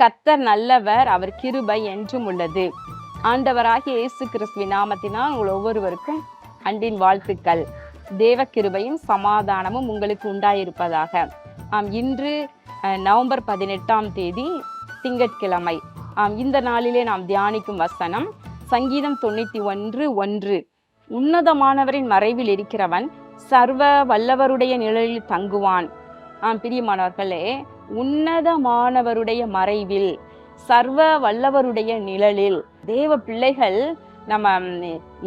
கர்த்தர் நல்லவர், அவர் கிருபை என்றும் உள்ளது. ஆண்டவராகிய இயேசு கிறிஸ்துவின் நாமத்தினால் உங்கள் ஒவ்வொருவருக்கும் அன்பின் வாழ்த்துக்கள். தேவ கிருபையும் சமாதானமும் உங்களுக்கு உண்டாயிருப்பதாக. இன்று நவம்பர் 18ஆம் தேதி திங்கட்கிழமை. இந்த நாளிலே நாம் தியானிக்கும் வசனம் சங்கீதம் 91:1. உன்னதமானவரின் மறைவில் இருக்கிறவன் சர்வ வல்லவருடைய நிழலில் தங்குவான். பிரியமானவர்களே, உன்னதமானவருடைய மறைவில், சர்வ வல்லவருடைய நிழலில் தேவ பிள்ளைகள் நம்ம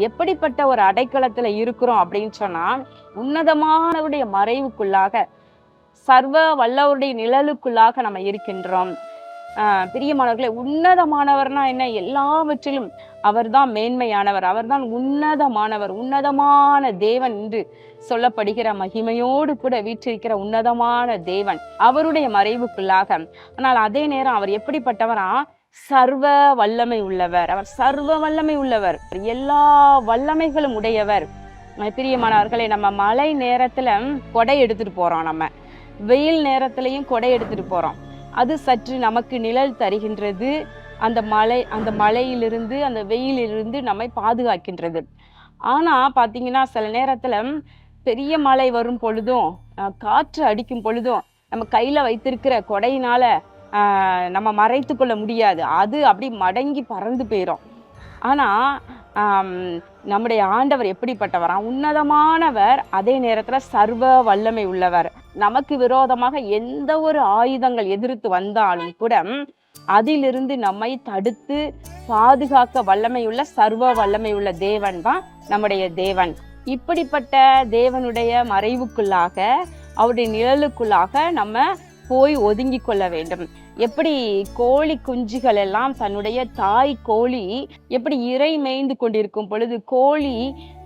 எப்படிப்பட்ட ஒரு அடைக்கலத்துல இருக்கிறோம் அப்படின்னு சொன்னா, உன்னதமானவருடைய மறைவுக்குள்ளாக, சர்வ வல்லவருடைய நிழலுக்குள்ளாக நம்ம இருக்கின்றோம். பிரியமானவர்களே, உன்னதமானவர்னா என்ன? எல்லாவற்றிலும் அவர்தான் மேன்மையானவர், அவர்தான் உன்னதமானவர், உன்னதமான தேவன் என்று சொல்லப்படுகிற மகிமையோடு கூட வீற்றிருக்கிற உன்னதமான தேவன், அவருடைய மறைவுக்குள்ளாக. ஆனால் அதே நேரம் அவர் எப்படிப்பட்டவரா? சர்வ வல்லமை உள்ளவர். அவர் சர்வ வல்லமை உள்ளவர், எல்லா வல்லமைகளும் உடையவர். பிரியமானவர்களே, நம்ம மழை நேரத்துல கொடை எடுத்துட்டு போறோம், நம்ம வெயில் நேரத்திலையும் கொடை எடுத்துட்டு போறோம். அது சற்று நமக்கு நிழல் தருகின்றது. அந்த மழையிலிருந்து, அந்த வெயிலிருந்து நம்மை பாதுகாக்கின்றது. ஆனா பாத்தீங்கன்னா, சில நேரத்துல பெரிய மழை வரும் பொழுதும், காற்று அடிக்கும் பொழுதும் நம்ம கையில வைத்திருக்கிற கொடையினால நம்ம மறைத்து கொள்ள முடியாது. அது அப்படி மடங்கி பறந்து போயிடும். ஆனா நம்முடைய ஆண்டவர் எப்படிப்பட்டவரா? உன்னதமானவர், அதே நேரத்துல சர்வ வல்லமை உள்ளவர். நமக்கு விரோதமாக எந்த ஒரு ஆயுதங்கள் எதிர்த்து வந்தாலும் கூட அதிலிருந்து நம்மை தடுத்து பாதுகாக்க வல்லமையுள்ள, சர்வ வல்லமையுள்ள தேவன் தான் நம்முடைய தேவன். இப்படிப்பட்ட தேவனுடைய மறைவுக்குள்ளாக, அவருடைய நிழலுக்குள்ளாக நம்ம போய் ஒதுங்கி கொள்ள வேண்டும். எப்படி கோழி குஞ்சுகள் எல்லாம் தன்னுடைய தாய் கோழி எப்படி இறை மேய்ந்து கொண்டிருக்கும் பொழுது கோழி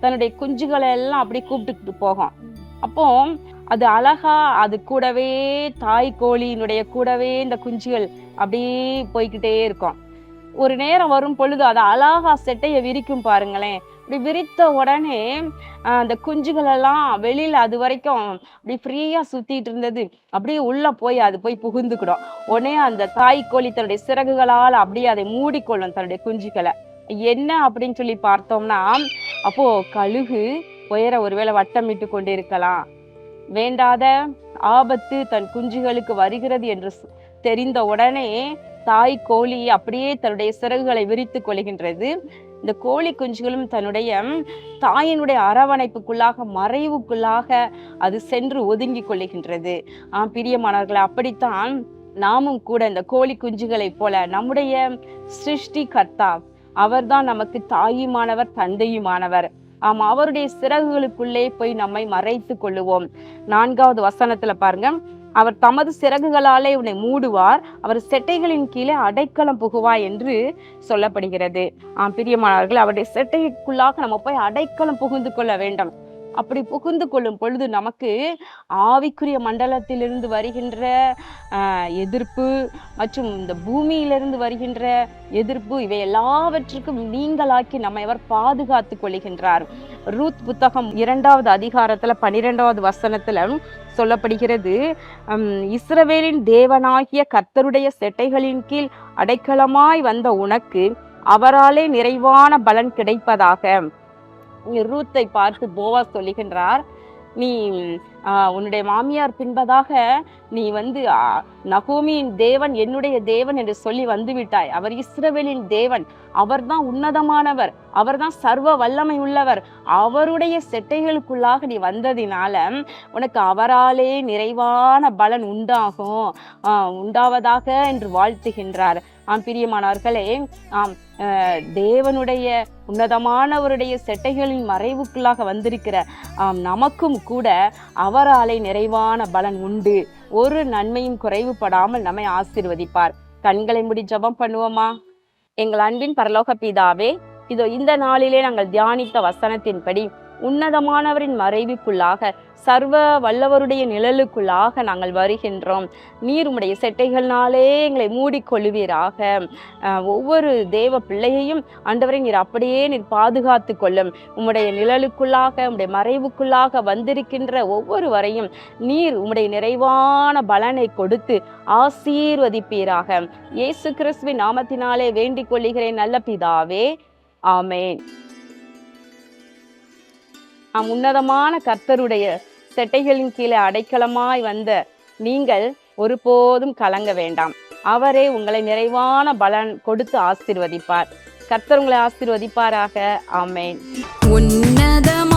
தன்னுடைய குஞ்சுகளை எல்லாம் அப்படி கூப்பிட்டுக்கிட்டு போகும். அப்போ அது அழகா, அது கூடவே, தாய் கோழியினுடைய கூடவே இந்த குஞ்சுகள் அப்படியே போய்கிட்டே இருக்கும். ஒரு நேரம் வரும் பொழுது அது அழகா செட்டைய விரிக்கும் பாருங்களேன். இப்படி விரித்த உடனே அந்த குஞ்சுகள் எல்லாம் வெளியில அது வரைக்கும் அப்படி ஃப்ரீயா சுத்திட்டு இருந்தது அப்படியே உள்ள போய் அது போய் புகுந்துக்கிடும். உடனே அந்த தாய் கோழி தன்னுடைய சிறகுகளால் அப்படியே அதை மூடிக்கொள்ளும் தன்னுடைய குஞ்சுகளை. என்ன அப்படின்னு சொல்லி பார்த்தோம்னா, அப்போ கழுகு உயர ஒருவேளை வட்டமிட்டு கொண்டிருக்கலாம். வேண்டாத ஆபத்து தன் குஞ்சுகளுக்கு வருகிறது என்று தெரிந்த உடனே தாய் கோழி அப்படியே தன்னுடைய சிறகுகளை விரித்து கொள்கின்றது. இந்த கோழி குஞ்சுகளும் தன்னுடைய தாயினுடைய அரவணைப்புக்குள்ளாக, மறைவுக்குள்ளாக அது சென்று ஒதுங்கி கொள்ளுகின்றது. பிரியமானவர்களே, அப்படித்தான் நாமும் கூட இந்த கோழி குஞ்சுகளை போல நம்முடைய சிருஷ்டி கர்த்தா, அவர்தான் நமக்கு தாயுமானவர், தந்தையுமானவர். அவருடைய சிறகுகளுக்குள்ளே போய் நம்மை மறைத்து கொள்ளுவோம். 4வது வசனத்துல பாருங்க, அவர் தமது சிறகுகளாலே உன்னை மூடுவார், அவர் செட்டைகளின் கீழே அடைக்கலம் புகுவார் என்று சொல்லப்படுகிறது. பிரியமானவர்கள், அவருடைய செட்டைக்குள்ளாக நம்ம போய் அடைக்கலம் புகுந்து கொள்ள வேண்டும். அப்படி புகுந்து கொள்ளும் பொழுது நமக்கு ஆவிக்குரிய மண்டலத்திலிருந்து வருகின்ற எதிர்ப்பு மற்றும் இந்த பூமியிலிருந்து வருகின்ற எதிர்ப்பு, இவை எல்லாவற்றுக்கும் நீங்களாக்கி நம்மை அவர் பாதுகாத்து கொள்கின்றார். ரூத் புத்தகம் 2வது அதிகாரத்துல 12வது வசனத்துல சொல்லப்படுகிறது, இஸ்ரவேலின் தேவனாகிய கர்த்தருடைய செட்டைகளின் கீழ் அடைக்கலமாய் வந்த உனக்கு அவராலே நிறைவான பலன் கிடைப்பதாக. ரூத்தை பார்த்து போவாஸ் சொல்லுகின்றார், நீ உன்னுடைய மாமியார் பின்பதாக நீ நகோமியின் தேவன் என்னுடைய தேவன் என்று சொல்லி வந்து விட்டாய். அவர் இஸ்ரவேலின் தேவன், அவர்தான் உன்னதமானவர், அவர்தான் சர்வ வல்லமை உள்ளவர். அவருடைய செட்டைகளுக்குள்ளாக நீ வந்ததினால உனக்கு அவராலே நிறைவான பலன் உண்டாவதாக என்று வாழ்த்துகின்றார். பிரியமானவர்களே, தேவனுடைய உன்னதமானவருடைய செட்டைகளின் மறைவுக்குள்ளாக வந்திருக்கிற நமக்கும் கூட அவராலே நிறைவான பலன் உண்டு. ஒரு நன்மையும் குறைவுபடாமல் நம்மை ஆசீர்வதிப்பார். கண்களை மூடி ஜெபம் பண்ணுவோமா? எங்கள் அன்பின் பரலோக பிதாவே, இதோ இந்த நாளிலே நாங்கள் தியானித்த வசனத்தின்படி உன்னதமானவரின் மறைவுக்குள்ளாக, சர்வ வல்லவருடைய நிழலுக்குள்ளாக நாங்கள் வருகின்றோம். நீர் உம்முடைய செட்டைகள்னாலே எங்களை மூடிக்கொள்ளுவீராக. ஒவ்வொரு தேவ பிள்ளையையும் ஆண்டவரை நீர் அப்படியே நீர் பாதுகாத்து கொள்ளும். உம்முடைய நிழலுக்குள்ளாக, உம்முடைய மறைவுக்குள்ளாக வந்திருக்கின்ற ஒவ்வொருவரையும் நீர் உம்முடைய நிறைவான பலனை கொடுத்து ஆசீர்வதிப்பீராக. இயேசு கிறிஸ்துவின் நாமத்தினாலே வேண்டிக் கொள்ளுகிறேன் நல்ல பிதாவே, ஆமேன். உன்னதமான கர்த்தருடைய செட்டைகளின் கீழே அடைக்கலமாய் வந்த நீங்கள் ஒருபோதும் கலங்க வேண்டாம். அவரே உங்களை நிறைவான பலன் கொடுத்து ஆசீர்வதிப்பார். கர்த்தர் உங்களை ஆசீர்வதிப்பாராக. ஆமேன். உன்னதம்